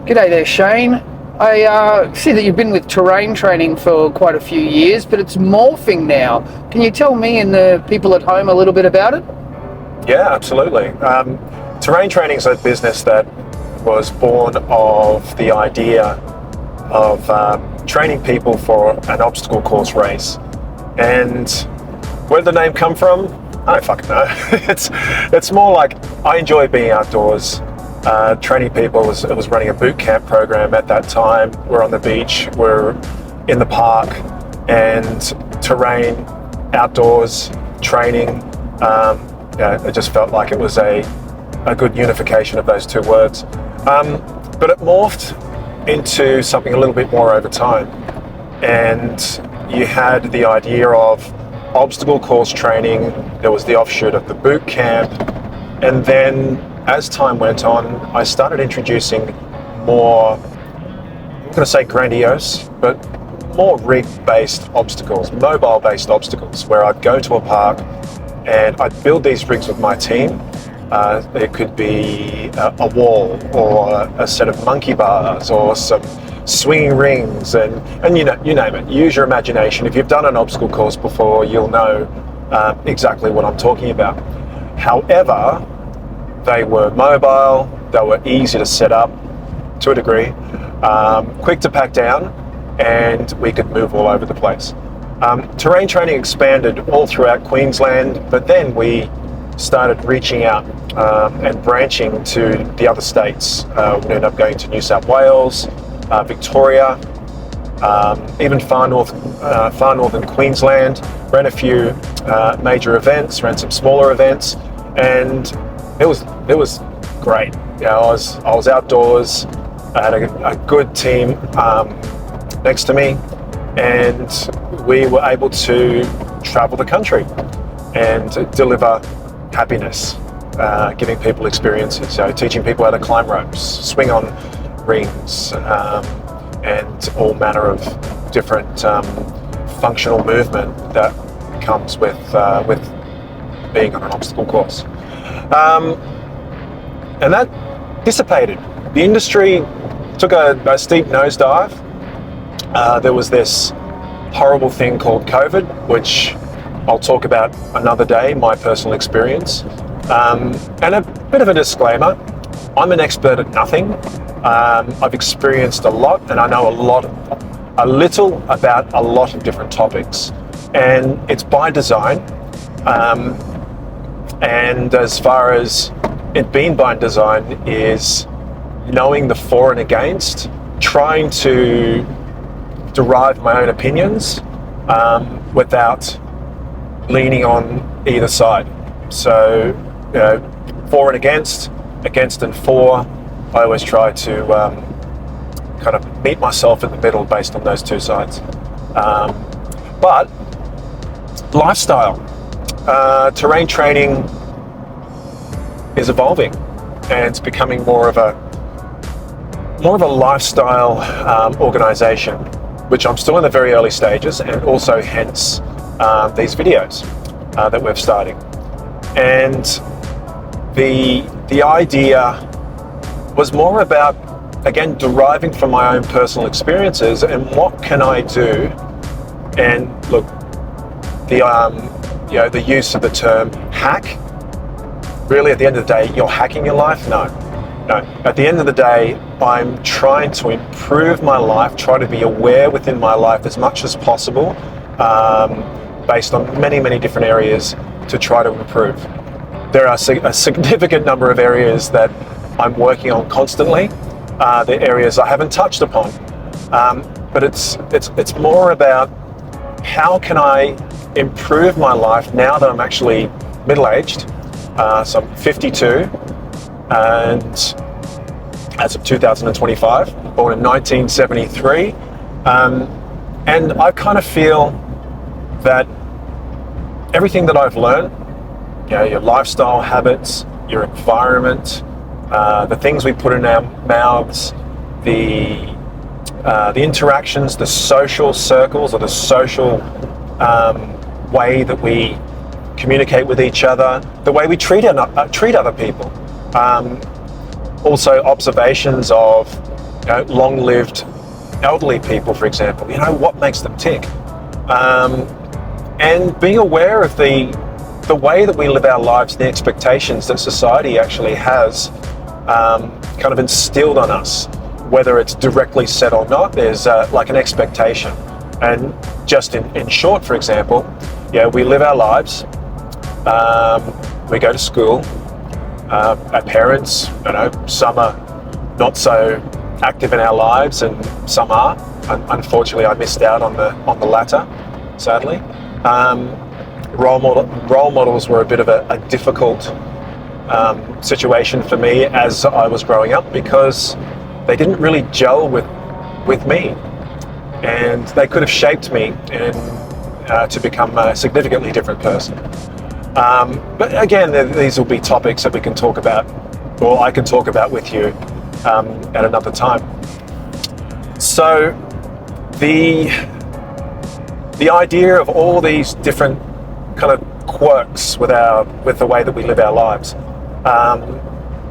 G'day there, Shane. I see that you've been with terrain training for quite a few years, but it's morphing now. Can you tell me and the people at home a little bit about it? Yeah, absolutely. Terrain training is a business that was born of the idea of training people for an obstacle course race. And where did the name come from? I don't fucking know. It's more like I enjoy being outdoors. Training people, it was running a boot camp program at that time. We're on the beach, we're in the park, and terrain, outdoors, training. It just felt like it was a good unification of those two words. But it morphed into something a little bit more over time. And you had the idea of obstacle course training, there was the offshoot of the boot camp, and then as time went on, I started introducing more, I'm going to say grandiose, but more rig-based obstacles, mobile-based obstacles, where I'd go to a park and I'd build these rigs with my team. It could be a wall or a set of monkey bars or some swinging rings and you name it. Use your imagination. If you've done an obstacle course before, you'll know exactly what I'm talking about. However, they were mobile, they were easy to set up to a degree, quick to pack down, and we could move all over the place. Terrain training expanded all throughout Queensland, but then we started reaching out and branching to the other states. We ended up going to New South Wales, Victoria, even far northern Queensland, ran a few major events, ran some smaller events, and it was great. You know, I was outdoors. I had a good team next to me, and we were able to travel the country and deliver happiness, giving people experiences. So teaching people how to climb ropes, swing on rings, and all manner of different functional movement that comes with being on an obstacle course. And that dissipated. The industry took a steep nosedive. There was this horrible thing called COVID, which I'll talk about another day, my personal experience. And a bit of a disclaimer, I'm an expert at nothing. I've experienced a lot, and I know a little about a lot of different topics. And it's by design. And as far as it being by design is knowing the for and against, trying to derive my own opinions without leaning on either side. So, for and against and for, I always try to kind of meet myself in the middle based on those two sides. But lifestyle, terrain training is evolving, and it's becoming more of a lifestyle organization, which I'm still in the very early stages, and also hence these videos that we're starting. And the idea was more about, again, deriving from my own personal experiences and what can I do. And look, the use of the term hack, really at the end of the day, you're hacking your life? No. At the end of the day, I'm trying to improve my life, try to be aware within my life as much as possible, based on many, many different areas to try to improve. There are a significant number of areas that I'm working on constantly. The areas I haven't touched upon, but it's more about how can I improve my life now that I'm actually middle-aged. So I'm 52, and as of 2025, born in 1973, and I kind of feel that everything that I've learned, your lifestyle habits, your environment, the things we put in our mouths, the interactions, the social circles, or the social way that we communicate with each other, the way we treat other people. Also observations of long-lived elderly people, for example. What makes them tick? And being aware of the way that we live our lives, the expectations that society actually has kind of instilled on us, whether it's directly said or not. There's like an expectation. And just in short, for example, we live our lives, we go to school, our parents, some are not so active in our lives and some are. Unfortunately, I missed out on the latter, sadly. Role models were a bit of a difficult situation for me as I was growing up, because they didn't really gel with me, and they could have shaped me to become a significantly different person. But again, these will be topics that we can talk about, or I can talk about with you at another time. So the idea of all these different kind of quirks with the way that we live our lives.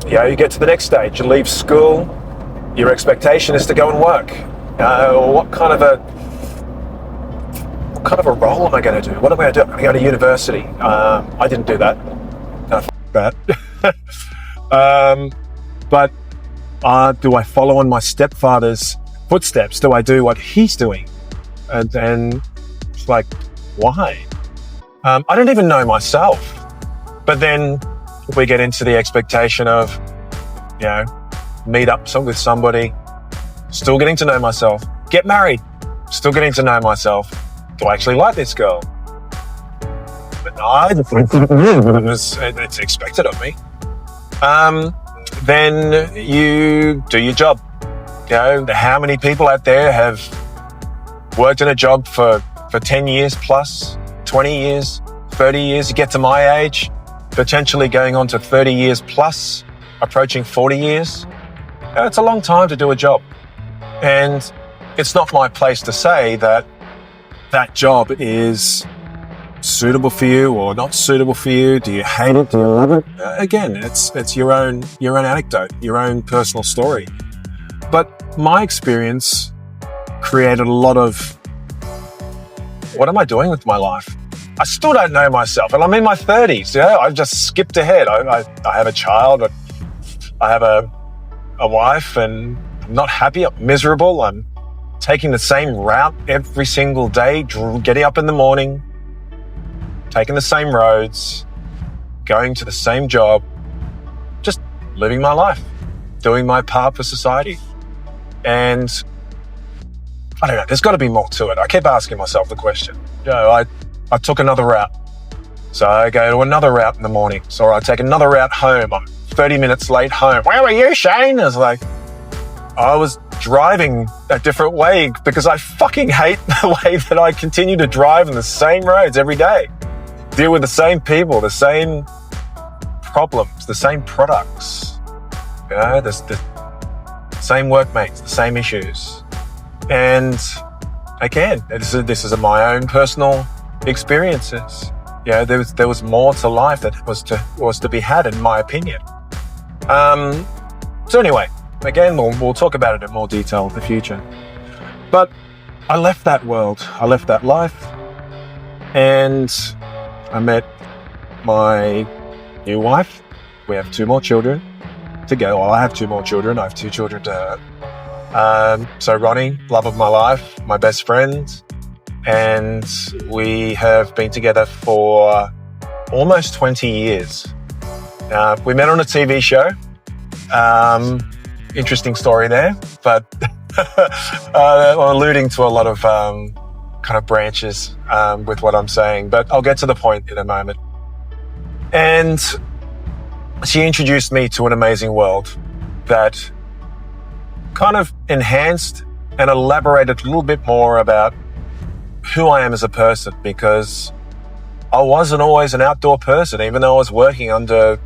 You get to the next stage, you leave school, your expectation is to go and work. What kind of a role am I going to do? What am I going to do? I'm going to go to university. I didn't do that. That. But do I follow in my stepfather's footsteps? Do I do what he's doing? And it's like, why? I don't even know myself. But then we get into the expectation of, meet up with somebody, still getting to know myself, get married, still getting to know myself. Do I actually like this girl? But it's expected of me. Then you do your job. How many people out there have worked in a job for 10 years plus, 20 years, 30 years? You get to my age, potentially going on to 30 years plus, approaching 40 years. It's a long time to do a job. And it's not my place to say that job is suitable for you or not suitable for you. Do you hate it? Do you love it? Again, it's your own anecdote, your own personal story. But my experience created a lot of, what am I doing with my life? I still don't know myself, and I'm in my 30s. I've just skipped ahead. I have a child, I have a wife, and I'm not happy. I'm miserable. I'm taking the same route every single day, getting up in the morning, taking the same roads, going to the same job, just living my life, doing my part for society. And I don't know, there's got to be more to it. I keep asking myself the question. I took another route. So I go to another route in the morning. So I take another route home. I'm 30 minutes late home. Where were you, Shane? I was like, I was driving a different way because I fucking hate the way that I continue to drive in the same roads every day. Deal with the same people, the same problems, the same products, the same workmates, the same issues. And again, this is my own personal experiences. There was more to life that was to be had, in my opinion. So anyway, again, we'll talk about it in more detail in the future. But I left that world, I left that life, and I met my new wife. We have 2 more children to go. Well, I have 2 more children. I have 2 children to her. So Ronnie, love of my life, my best friend, and we have been together for almost 20 years. We met on a TV show. Interesting story there, but alluding to a lot of kind of branches with what I'm saying, but I'll get to the point in a moment. And she introduced me to an amazing world that kind of enhanced and elaborated a little bit more about who I am as a person, because I wasn't always an outdoor person, even though I was working under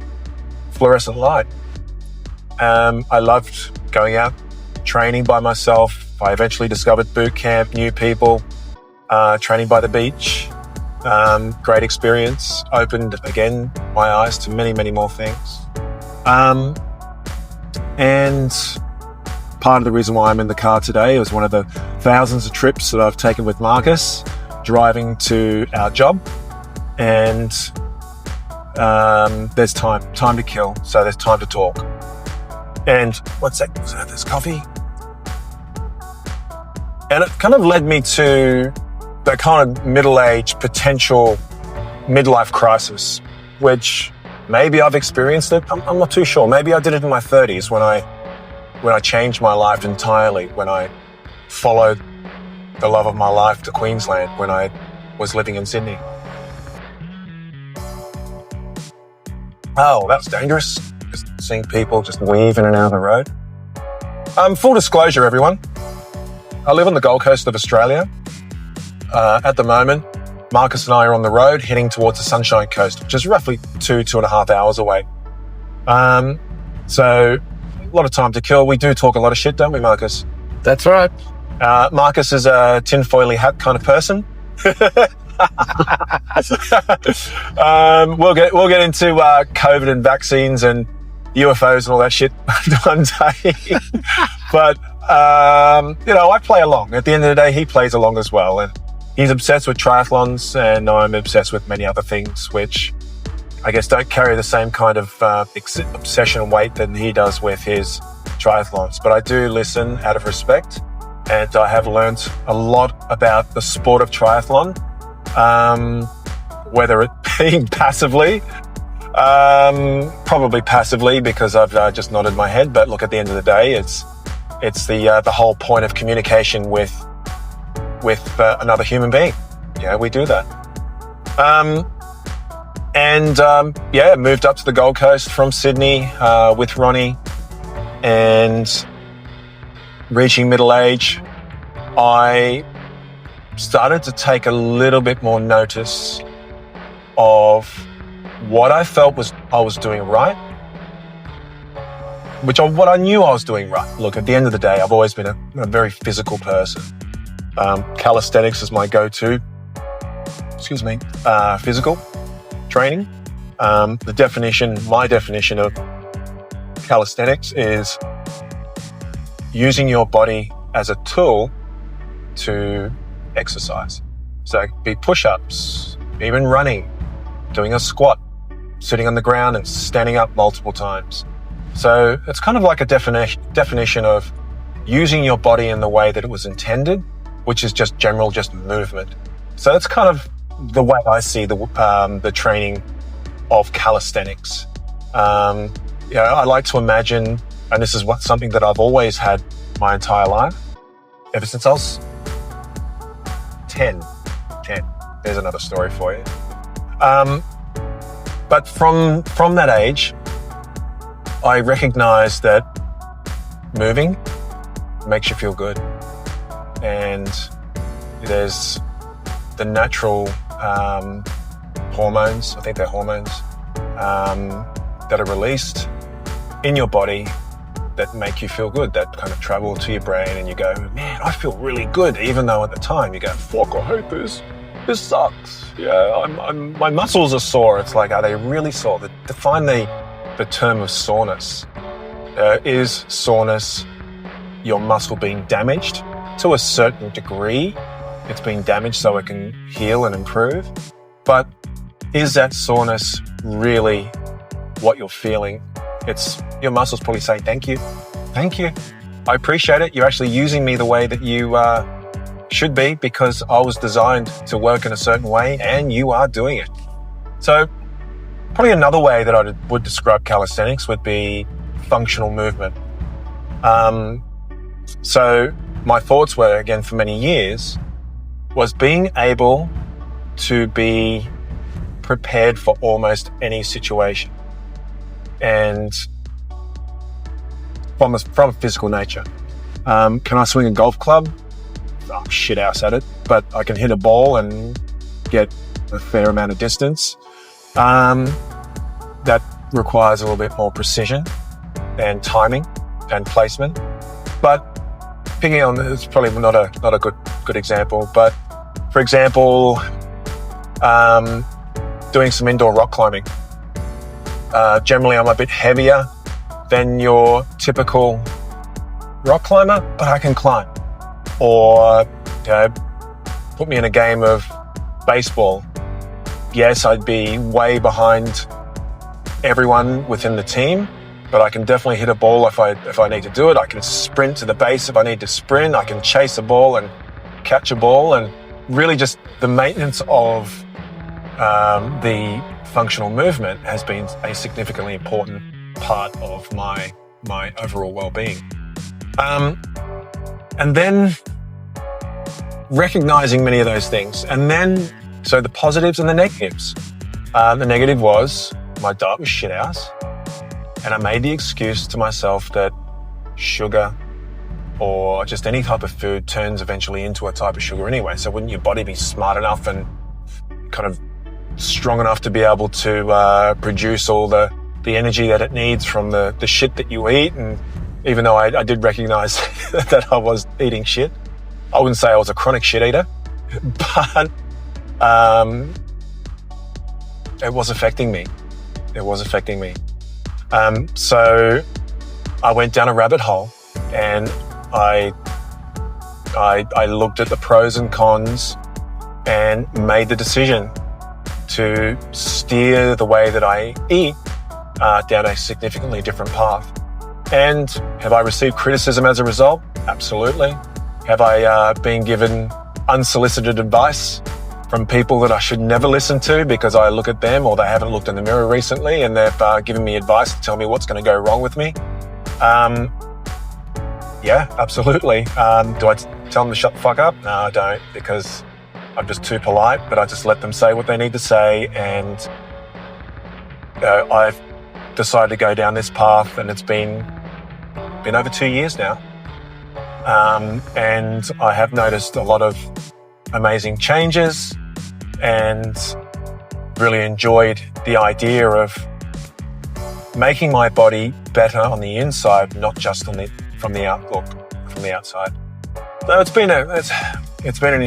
fluorescent light. I loved going out, training by myself. I eventually discovered boot camp, new people, training by the beach. Great experience. Opened, again, my eyes to many, many more things. And part of the reason why I'm in the car today. It was one of the thousands of trips that I've taken with Marcus, driving to our job. And there's time to kill. So there's time to talk. And one sec, there's coffee. And it kind of led me to that kind of middle-aged potential midlife crisis, which maybe I've experienced it. I'm not too sure. Maybe I did it in my 30s when I changed my life entirely, when I followed the love of my life to Queensland, when I was living in Sydney. Oh, that's dangerous. Just seeing people just weave in and out of the road. Full disclosure, everyone. I live on the Gold Coast of Australia. At the moment, Marcus and I are on the road heading towards the Sunshine Coast, which is roughly 2.5 hours away. So a lot of time to kill. We do talk a lot of shit, don't we, Marcus? That's right. Marcus is a tinfoily hat kind of person. We'll get into COVID and vaccines and UFOs and all that shit one day. But I play along. At the end of the day, he plays along as well, and he's obsessed with triathlons, and I'm obsessed with many other things, which I guess don't carry the same kind of obsession weight that he does with his triathlons. But I do listen out of respect, and I have learned a lot about the sport of triathlon, whether it being passively, probably passively because I've just nodded my head. But look, at the end of the day, it's the whole point of communication with another human being. Yeah, we do that. Moved up to the Gold Coast from Sydney with Ronnie, and reaching middle age, I started to take a little bit more notice of what I felt I was doing right, what I knew I was doing right. Look, at the end of the day, I've always been a very physical person. Calisthenics is my go-to, physical training. My definition of calisthenics is using your body as a tool to exercise. So it could be push-ups, even running, doing a squat, sitting on the ground and standing up multiple times. So it's kind of like a definition of using your body in the way that it was intended, which is just movement. So that's kind of the way I see the training of calisthenics. I like to imagine, and this is something that I've always had my entire life, ever since I was 10. There's another story for you. But from that age, I recognized that moving makes you feel good. And there's the natural hormones, I think they're hormones, that are released in your body that make you feel good, that kind of travel to your brain, and you go, man, I feel really good, even though at the time you go, fuck, I hate this. This sucks. Yeah, my muscles are sore. It's like, are they really sore? Define the term of soreness. Is soreness your muscle being damaged? To a certain degree, it's being damaged so it can heal and improve. But is that soreness really what you're feeling? It's your muscles probably saying, thank you. I appreciate it. You're actually using me the way that you should be, because I was designed to work in a certain way, and you are doing it. So probably another way that I would describe calisthenics would be functional movement. So my thoughts were, again, for many years, was being able to be prepared for almost any situation. And from a physical nature. Can I swing a golf club? I'm shit ass at it, but I can hit a ball and get a fair amount of distance. That requires a little bit more precision and timing and placement. But picking on, it's probably not a good example, but for example, doing some indoor rock climbing. Generally, I'm a bit heavier than your typical rock climber, but I can climb. Or, put me in a game of baseball. Yes, I'd be way behind everyone within the team, but I can definitely hit a ball if I need to do it. I can sprint to the base if I need to sprint. I can chase a ball and catch a ball, and really just the maintenance of the functional movement has been a significantly important part of my overall well-being. And then recognizing many of those things, and then so the positives and the negatives. The negative was my diet was shit house, and I made the excuse to myself that sugar or just any type of food turns eventually into a type of sugar anyway. So wouldn't your body be smart enough and kind of strong enough to be able to produce all the energy that it needs from the shit that you eat? And even though I did recognize that I was eating shit, I wouldn't say I was a chronic shit eater, but it was affecting me. So I went down a rabbit hole, and I looked at the pros and cons and made the decision to steer the way that I eat down a significantly different path. And have I received criticism as a result? Absolutely. Have I been given unsolicited advice from people that I should never listen to because I look at them or they haven't looked in the mirror recently and they've given me advice to tell me what's going to go wrong with me? Yeah, absolutely. Do I tell them to shut the fuck up? No, I don't, because I'm just too polite, but I just let them say what they need to say. And I've decided to go down this path, and it's been over 2 years now. And I have noticed a lot of amazing changes and really enjoyed the idea of making my body better on the inside, not just from the outside. So it's been an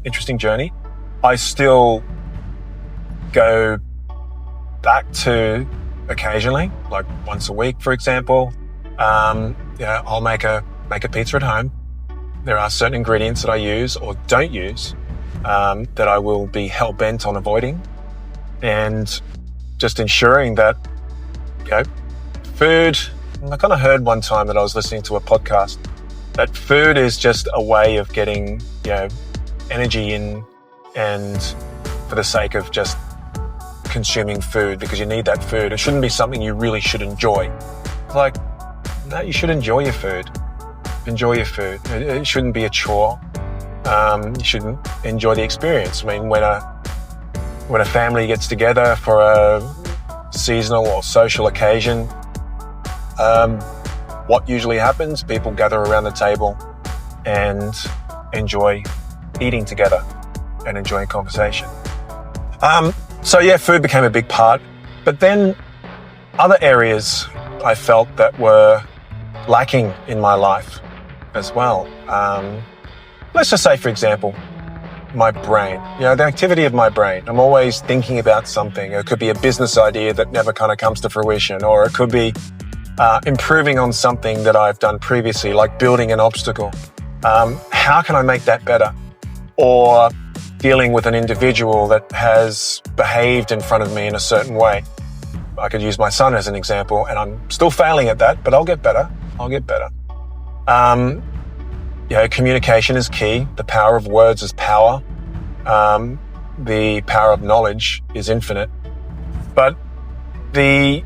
interesting journey. I still go back to occasionally, like once a week, for example. I'll make a pizza at home. There are certain ingredients that I use or don't use that I will be hell-bent on avoiding, and just ensuring that, food, I kind of heard one time that I was listening to a podcast that food is just a way of getting, energy in, and for the sake of just consuming food because you need that food. It shouldn't be something you really should enjoy. Like, no, you should enjoy your food. Enjoy your food. It shouldn't be a chore. You should enjoy the experience. I mean, when a family gets together for a seasonal or social occasion, what usually happens? People gather around the table and enjoy eating together and enjoying conversation. Food became a big part. But then other areas I felt that were lacking in my life as well. Let's just say, for example, my brain, the activity of my brain. I'm always thinking about something. It could be a business idea that never kind of comes to fruition, or it could be improving on something that I've done previously, like building an obstacle. How can I make that better? Or dealing with an individual that has behaved in front of me in a certain way. I could use my son as an example, and I'm still failing at that, but I'll get better. Communication is key. The power of words is power. The power of knowledge is infinite. But the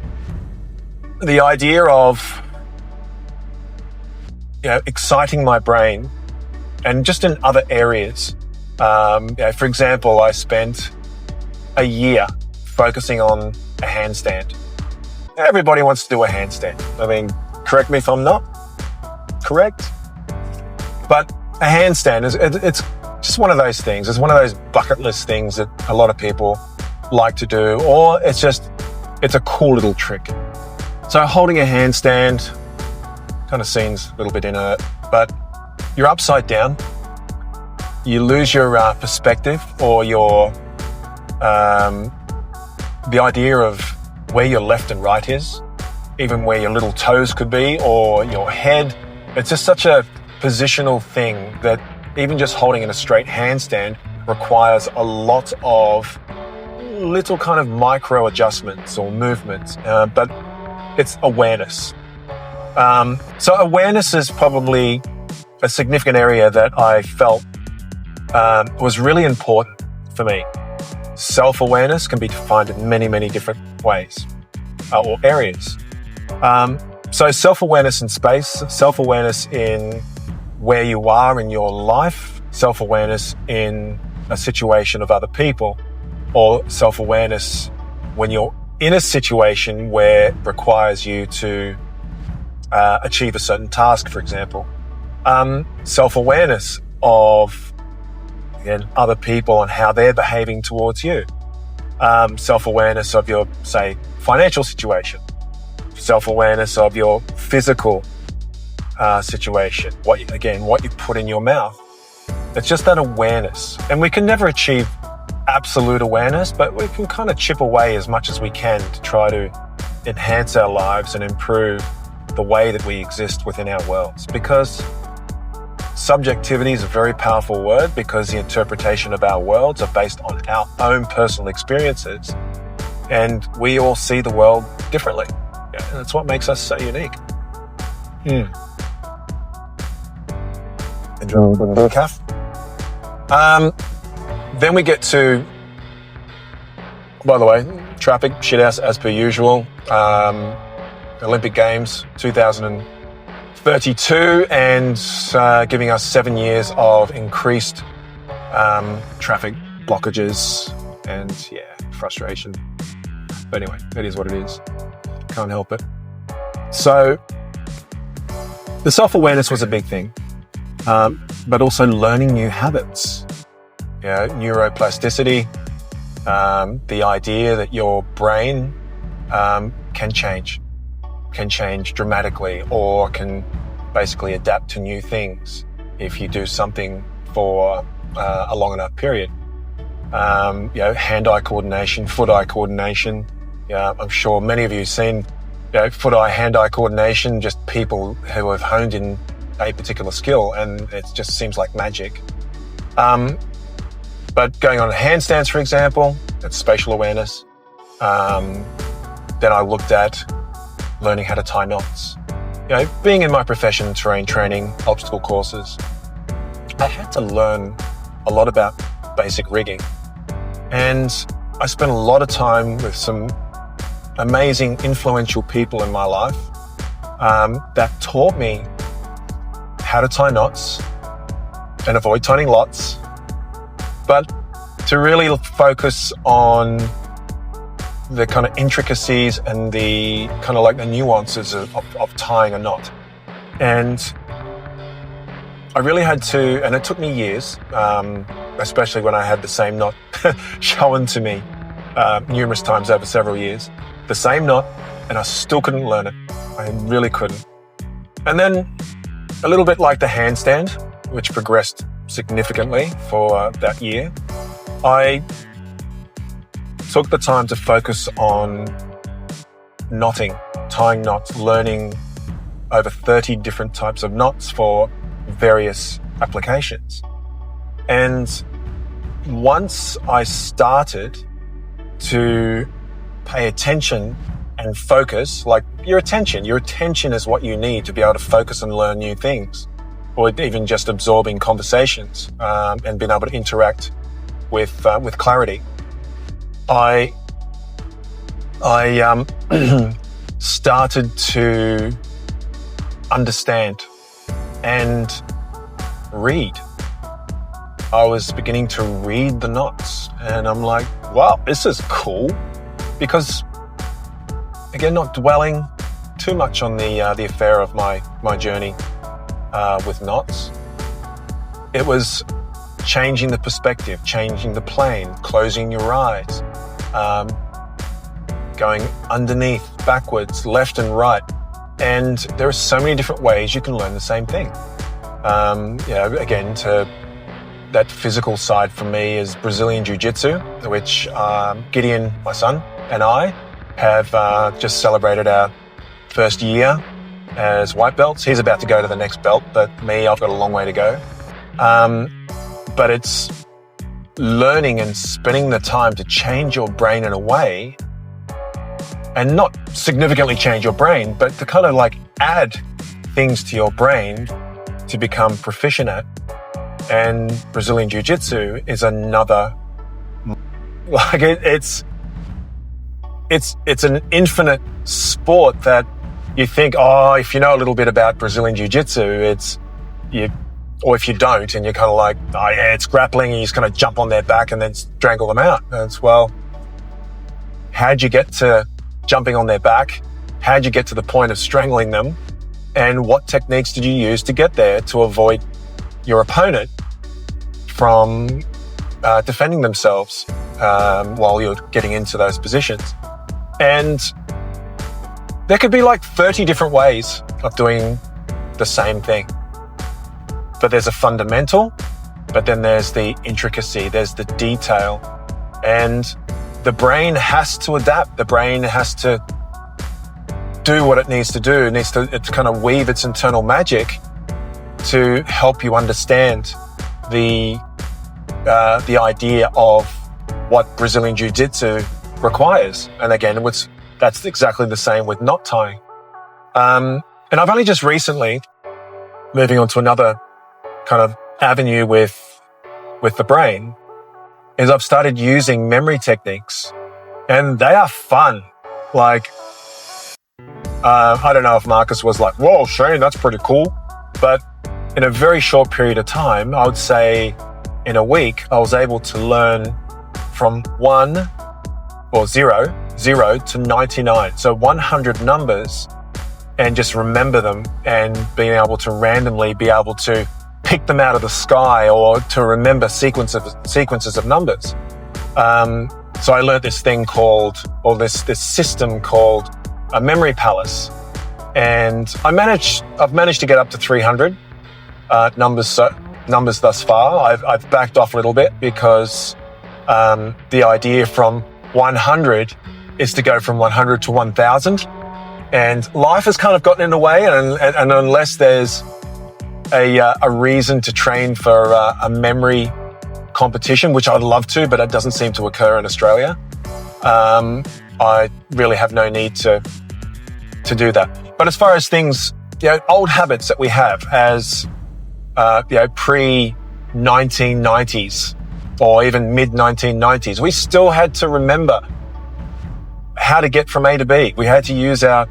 idea of exciting my brain, and just in other areas. For example, I spent a year focusing on a handstand. Everybody wants to do a handstand. I mean, correct me if I'm not correct, but a handstand it's just one of those things. It's one of those bucket list things that a lot of people like to do, or it's a cool little trick. So holding a handstand kind of seems a little bit inert, but you're upside down. You lose your perspective, or your the idea of where your left and right is, even where your little toes could be, or your head, It's just such a positional thing that even just holding in a straight handstand requires a lot of little kind of micro adjustments or movements, but it's awareness. So awareness is probably a significant area that I felt was really important for me. Self-awareness can be defined in many, many different ways or areas. So self-awareness in space, self-awareness in where you are in your life, self-awareness in a situation of other people, or self-awareness when you're in a situation where it requires you to achieve a certain task, for example. Self-awareness of, again, other people and how they're behaving towards you. Self-awareness of your, say, financial situation. Self-awareness of your physical situation. What you put in your mouth. It's just that awareness. And we can never achieve absolute awareness, but we can kind of chip away as much as we can to try to enhance our lives and improve the way that we exist within our worlds. Because subjectivity is a very powerful word, because the interpretation of our worlds are based on our own personal experiences, and we all see the world differently. Yeah, and that's what makes us so unique. Enjoy the calf. Then we get to, by the way, traffic, shithouse as per usual. Olympic Games 2032, and giving us 7 years of increased traffic blockages and frustration. But anyway, it is what it is. Can't help it. So the self-awareness was a big thing, but also learning new habits. Neuroplasticity, the idea that your brain can change dramatically, or can basically adapt to new things if you do something for a long enough period. Hand-eye coordination, foot-eye coordination. I'm sure many of you have seen foot-eye, hand-eye coordination, just people who have honed in a particular skill, and it just seems like magic. But going on handstands, for example, that's spatial awareness. Then I looked at learning how to tie knots. Being in my profession, terrain training, obstacle courses, I had to learn a lot about basic rigging. And I spent a lot of time with some amazing, influential people in my life that taught me how to tie knots and avoid tying lots, but to really focus on the kind of intricacies and the kind of like the nuances of tying a knot. And I really had to, and it took me years, especially when I had the same knot shown to me numerous times over several years, the same knot, and I still couldn't learn it. I really couldn't. And then a little bit like the handstand, which progressed significantly for that year, I took the time to focus on knotting, tying knots, learning over 30 different types of knots for various applications. And once I started to pay attention and focus, like your attention is what you need to be able to focus and learn new things, or even just absorbing conversations and being able to interact with clarity. I started to understand and read. I was beginning to read the knots, and I'm like, wow, this is cool. Because, again, not dwelling too much on the affair of my journey with knots, it was changing the perspective, changing the plane, closing your eyes, going underneath, backwards, left and right. And there are so many different ways you can learn the same thing. Again, to that physical side for me is Brazilian Jiu-Jitsu, which Gideon, my son, and I have just celebrated our first year as white belts. He's about to go to the next belt, but me, I've got a long way to go. But it's learning and spending the time to change your brain in a way, and not significantly change your brain, but to kind of like add things to your brain to become proficient at. And Brazilian Jiu-Jitsu is another, like it's an infinite sport that you think, oh, if you know a little bit about Brazilian Jiu-Jitsu, or if you don't, and you're kind of like, oh yeah, it's grappling, and you're just going to jump on their back and then strangle them out. And it's, well, how'd you get to jumping on their back? How'd you get to the point of strangling them? And what techniques did you use to get there to avoid your opponent from defending themselves while you're getting into those positions? And there could be like 30 different ways of doing the same thing. But there's a fundamental, but then there's the intricacy, there's the detail. And the brain has to adapt. The brain has to do what it needs to do. It needs to kind of weave its internal magic to help you understand the idea of what Brazilian Jiu-Jitsu requires. And again, that's exactly the same with knot tying. And I've only just recently, moving on to another kind of avenue with the brain, is I've started using memory techniques, and they are fun. Like, I don't know if Marcus was like, whoa, Shane, that's pretty cool. But in a very short period of time, I would say in a week, I was able to learn from 0 to 99. So 100 numbers, and just remember them, and being able to randomly be able to pick them out of the sky, or to remember sequences of numbers. So I learned this thing called, or this system called a memory palace. And I've managed to get up to 300 numbers thus far. I've backed off a little bit because the idea from 100 is to go from 100 to 1,000. And life has kind of gotten in the way, and unless there's a reason to train for a memory competition, which I'd love to, but it doesn't seem to occur in Australia, I really have no need to do that. But as far as things, old habits that we have as pre-1990s or even mid-1990s, we still had to remember how to get from A to B. We had to use our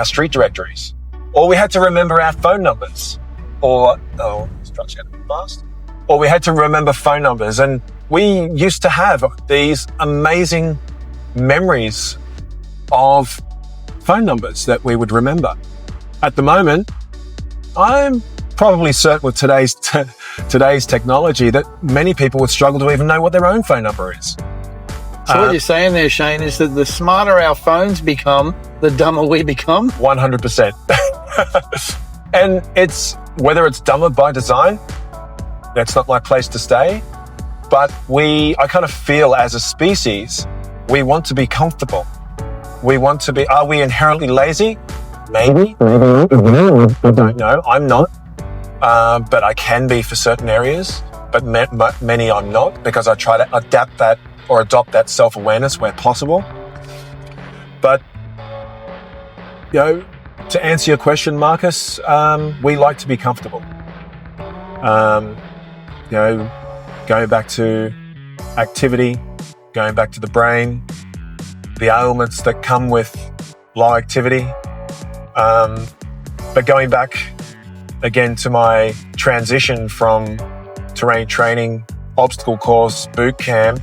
street directories, or we had to remember our phone numbers, or we had to remember phone numbers. And we used to have these amazing memories of phone numbers that we would remember. At the moment, I'm probably certain with today's technology that many people would struggle to even know what their own phone number is. So what you're saying there, Shane, is that the smarter our phones become, the dumber we become? 100%. And whether it's dumber by design, that's not my place to stay. But I kind of feel as a species, we want to be comfortable. Are we inherently lazy? Maybe. I don't know. I'm not. But I can be for certain areas, but many I'm not, because I try to adapt that or adopt that self-awareness where possible. But, to answer your question, Marcus, we like to be comfortable. Going back to activity, going back to the brain, the ailments that come with low activity. But going back again to my transition from terrain training, obstacle course, boot camp,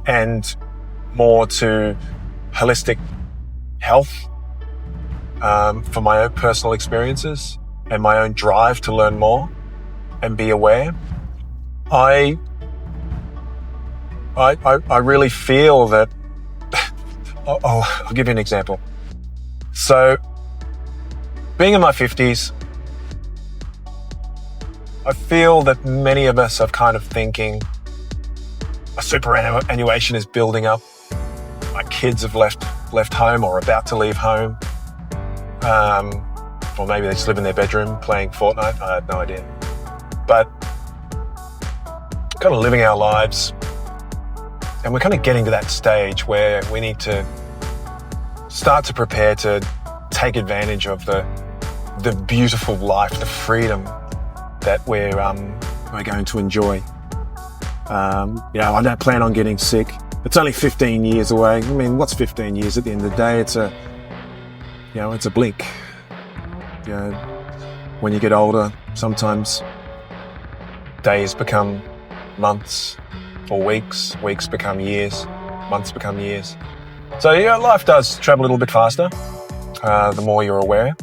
and more to holistic health, for my own personal experiences and my own drive to learn more and be aware, I really feel that. I'll give you an example. So, being in my 50s, I feel that many of us are kind of thinking a superannuation is building up. My kids have left home or about to leave home. Or maybe they just live in their bedroom playing Fortnite. I have no idea. But kind of living our lives, and we're kind of getting to that stage where we need to start to prepare to take advantage of the beautiful life, the freedom that we're going to enjoy. I don't plan on getting sick. It's only 15 years away. I mean, what's 15 years at the end of the day? It's a blink. When you get older, sometimes days become months or weeks. Weeks become years. Months become years. So life does travel a little bit faster. The more you're aware.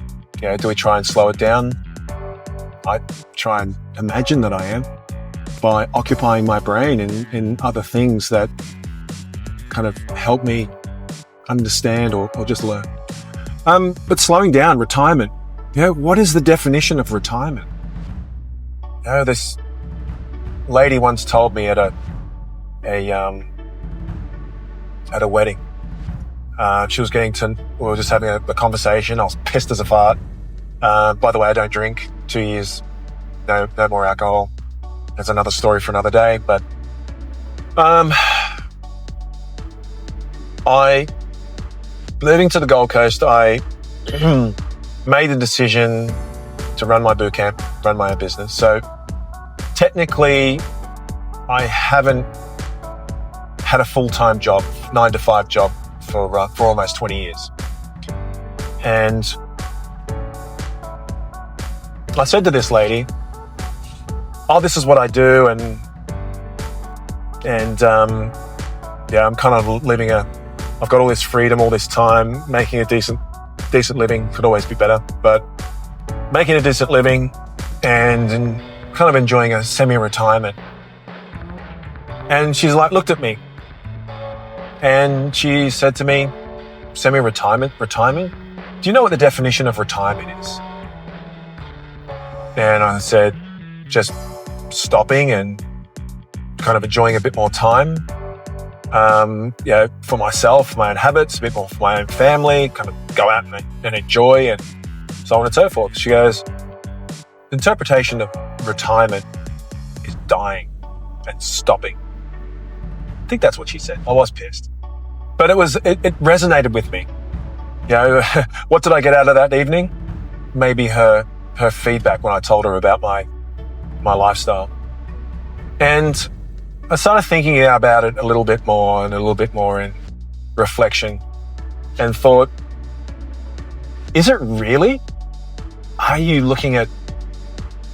Do we try and slow it down? I try and imagine that I am by occupying my brain in other things that kind of help me understand or just learn. But slowing down, retirement. What is the definition of retirement? This lady once told me at a wedding. She was we were just having a conversation. I was pissed as a fart. By the way, I don't drink. 2 years, no more alcohol. That's another story for another day. But moving to the Gold Coast, I made the decision to run my boot camp, run my own business. So technically, I haven't had a full-time job, 9-to-5 job for almost 20 years. And I said to this lady, this is what I do, and I'm kind of living I've got all this freedom, all this time, making a decent living. Could always be better, but making a decent living and kind of enjoying a semi-retirement. And she's looked at me, and she said to me, semi-retirement? Retirement? Do you know what the definition of retirement is? And I said, just stopping and kind of enjoying a bit more time, for myself, my own habits, a bit more for my own family, kind of go out and enjoy, and so on and so forth. She goes, the interpretation of retirement is dying and stopping. I think that's what she said. I was pissed. But it resonated with me. What did I get out of that evening? Maybe her feedback when I told her about my lifestyle. And I started thinking about it a little bit more in reflection, and thought, is it really? Are you looking at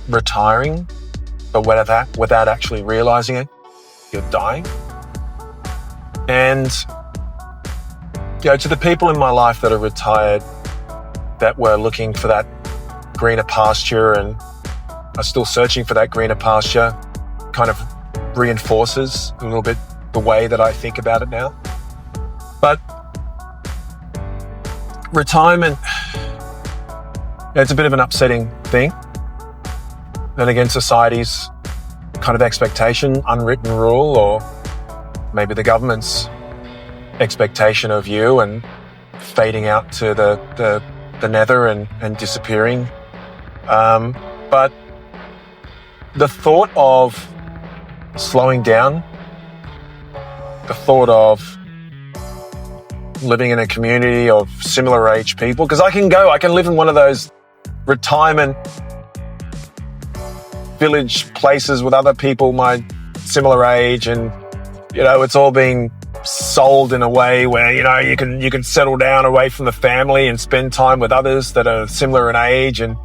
retiring, but without actually realizing it, you're dying? And to the people in my life that are retired, that were looking for that greener pasture and are still searching for that greener pasture, kind of reinforces a little bit the way that I think about it now. But retirement, it's a bit of an upsetting thing. Then again, society's kind of expectation, unwritten rule, or maybe the government's expectation of you, and fading out to the nether and disappearing. But the thought of slowing down, the thought of living in a community of similar age people, because I can live in one of those retirement village places with other people my similar age, and it's all being sold in a way where you can settle down away from the family and spend time with others that are similar in age and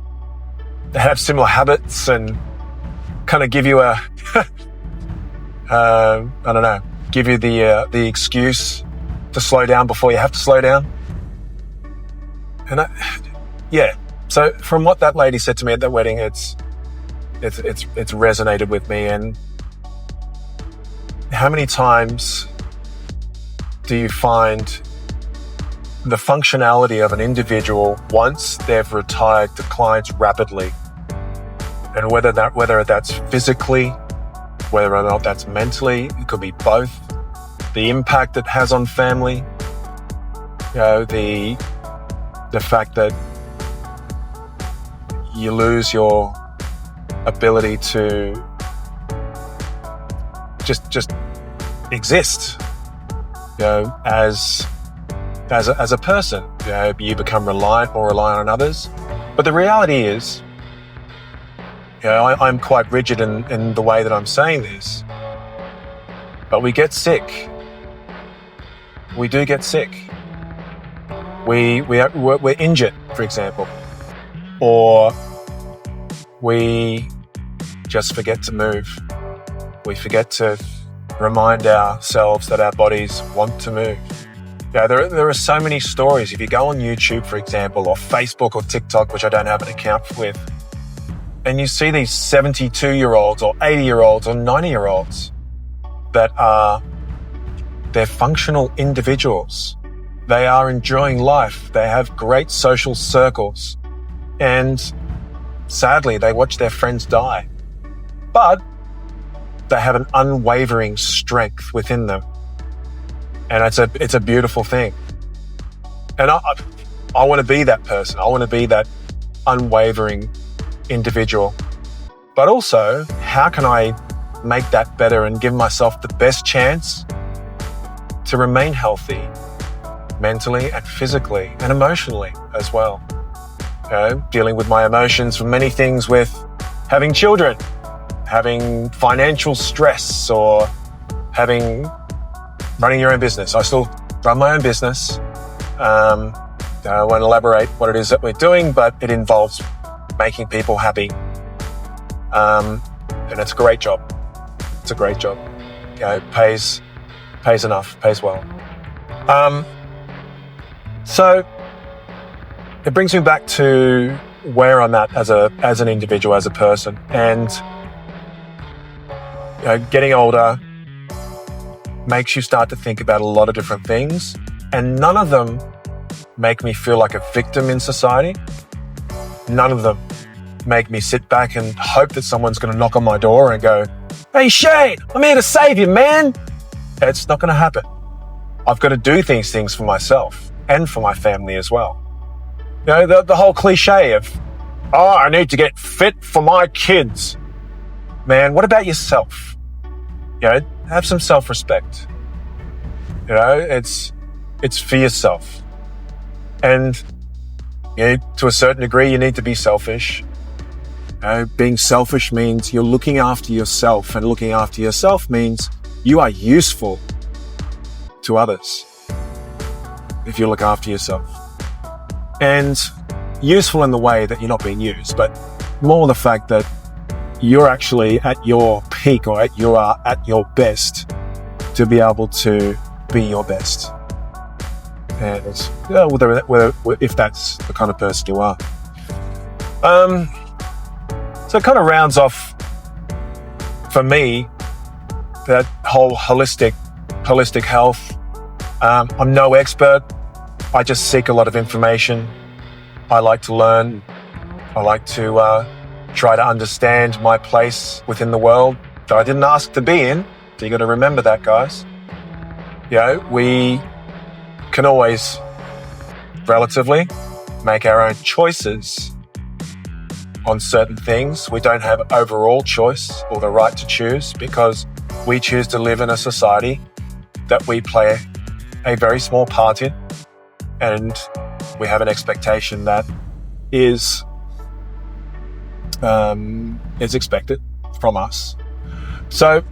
they have similar habits, and kind of give you give you the excuse to slow down before you have to slow down. And so from what that lady said to me at that wedding, it's resonated with me. And how many times do you find the functionality of an individual once they've retired declines rapidly? And whether that's physically, whether or not that's mentally, it could be both. The impact it has on family, the fact that you lose your ability to just exist, as a person. You become more reliant on others. But the reality is, I'm quite rigid in the way that I'm saying this, but we get sick. We do get sick. We're injured, for example, or we just forget to move. We forget to remind ourselves that our bodies want to move. There are so many stories. If you go on YouTube, for example, or Facebook or TikTok, which I don't have an account with, and you see these 72-year-olds or 80-year-olds or 90-year-olds they're functional individuals. They are enjoying life. They have great social circles. And sadly, they watch their friends die. But they have an unwavering strength within them. And it's a beautiful thing. And I want to be that person. I want to be that unwavering individual. But also, how can I make that better and give myself the best chance to remain healthy mentally and physically and emotionally as well? Dealing with my emotions from many things, with having children, having financial stress, or running your own business. I still run my own business. I won't elaborate what it is that we're doing, but it involves making people happy. And it's a great job. It's a great job. It pays enough, pays well. So it brings me back to where I'm at as an individual, as a person, and getting older makes you start to think about a lot of different things, and none of them make me feel like a victim in society. None of them make me sit back and hope that someone's going to knock on my door and go, "Hey Shane, I'm here to save you, man." It's not going to happen. I've got to do these things for myself and for my family as well. The whole cliche of, I need to get fit for my kids. Man, what about yourself? Have some self-respect. It's for yourself. And to a certain degree, you need to be selfish. Being selfish means you're looking after yourself, and looking after yourself means you are useful to others if you look after yourself. And useful in the way that you're not being used, but more the fact that you're actually at your peak, or you are at your best to be able to be your best. And whether if that's the kind of person you are. So it kind of rounds off, for me, that whole holistic health. I'm no expert. I just seek a lot of information. I like to learn. I like to try to understand my place within the world that I didn't ask to be in. So you got to remember that, guys. We can always relatively make our own choices on certain things. We don't have overall choice or the right to choose, because we choose to live in a society that we play a very small part in, and we have an expectation that is expected from us. So,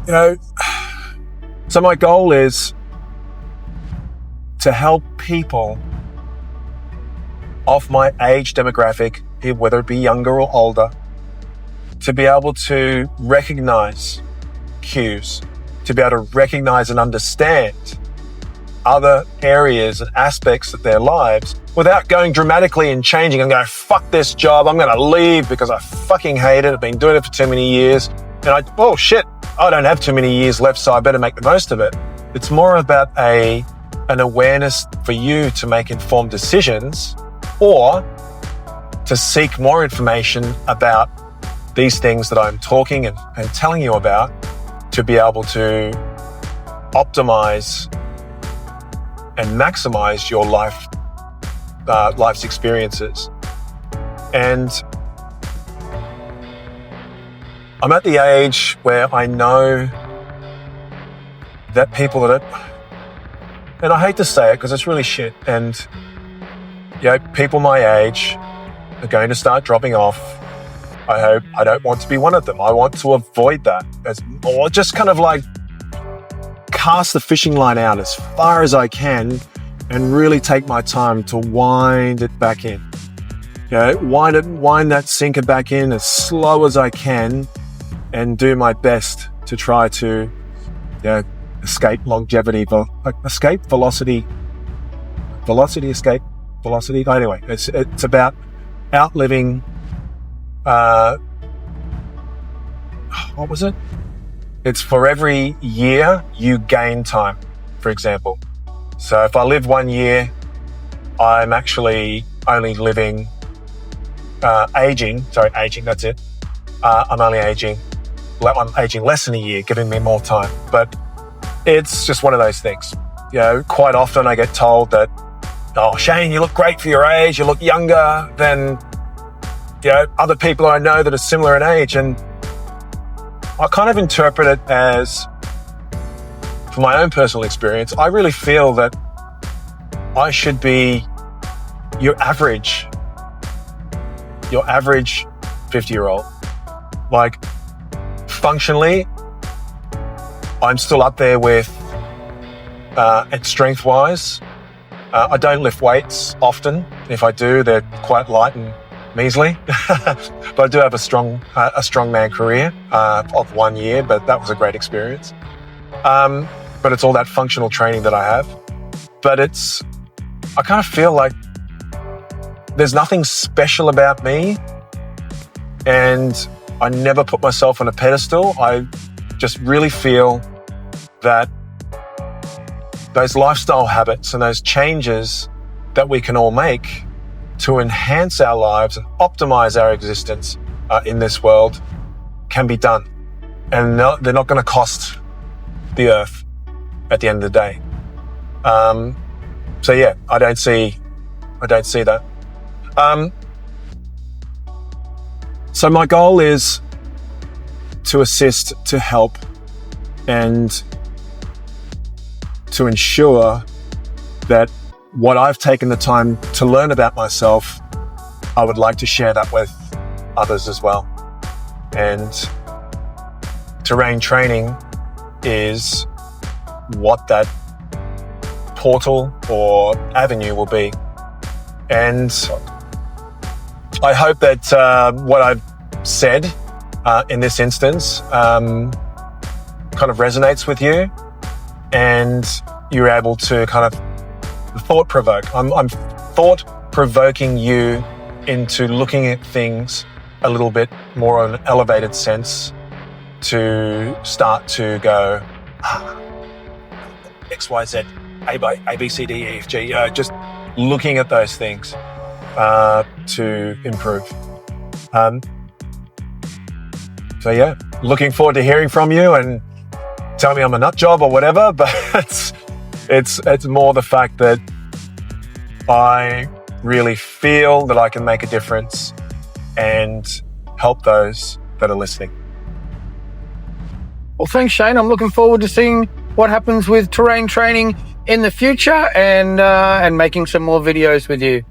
so my goal is to help people of my age demographic, whether it be younger or older, to be able to recognize cues, to be able to recognize and understand other areas and aspects of their lives without going dramatically and changing and going, "Fuck this job, I'm going to leave because I fucking hate it. I've been doing it for too many years. And I don't have too many years left, so I better make the most of it." It's more about an awareness for you to make informed decisions, or to seek more information about these things that I'm talking and telling you about, to be able to optimize and maximize your life's experiences. And I'm at the age where I know that people that are, and I hate to say it because it's really shit, and people my age are going to start dropping off. I hope I don't want to be one of them. I want to avoid that, or just kind of like cast the fishing line out as far as I can and really take my time to wind it back in. Wind that sinker back in as slow as I can and do my best to try to escape longevity, escape velocity, escape velocity. Anyway, it's about outliving, what was it? It's for every year you gain time, for example. So if I live 1 year, I'm actually only living, aging, that's it. I'm aging less than a year, giving me more time. But it's just one of those things. Quite often I get told that, oh, Shane, you look great for your age, you look younger than other people I know that are similar in age. And I kind of interpret it as, from my own personal experience, I really feel that I should be your average 50-year-old. Like, functionally, I'm still up there with, and strength-wise, I don't lift weights often. If I do, they're quite light and measly. But I do have a strongman career of 1 year, but that was a great experience. But it's all that functional training that I have. But I kind of feel like there's nothing special about me, and I never put myself on a pedestal. I just really feel that those lifestyle habits and those changes that we can all make to enhance our lives and optimize our existence in this world can be done. And they're not going to cost the earth at the end of the day. So yeah, I don't see that. So my goal is to assist, to help, and to ensure that what I've taken the time to learn about myself, I would like to share that with others as well. And terrain training is what that portal or avenue will be. And I hope that what I've said in this instance kind of resonates with you, and you're able to kind of thought provoke. I'm thought provoking you into looking at things a little bit more on an elevated sense, to start to go X, Y, Z, A, B, C, D, E, F, G. Just looking at those things to improve. So yeah, looking forward to hearing from you, and tell me I'm a nut job or whatever. But it's more the fact that I really feel that I can make a difference and help those that are listening. Well, thanks, Shane. I'm looking forward to seeing what happens with terrain training in the future, and making some more videos with you.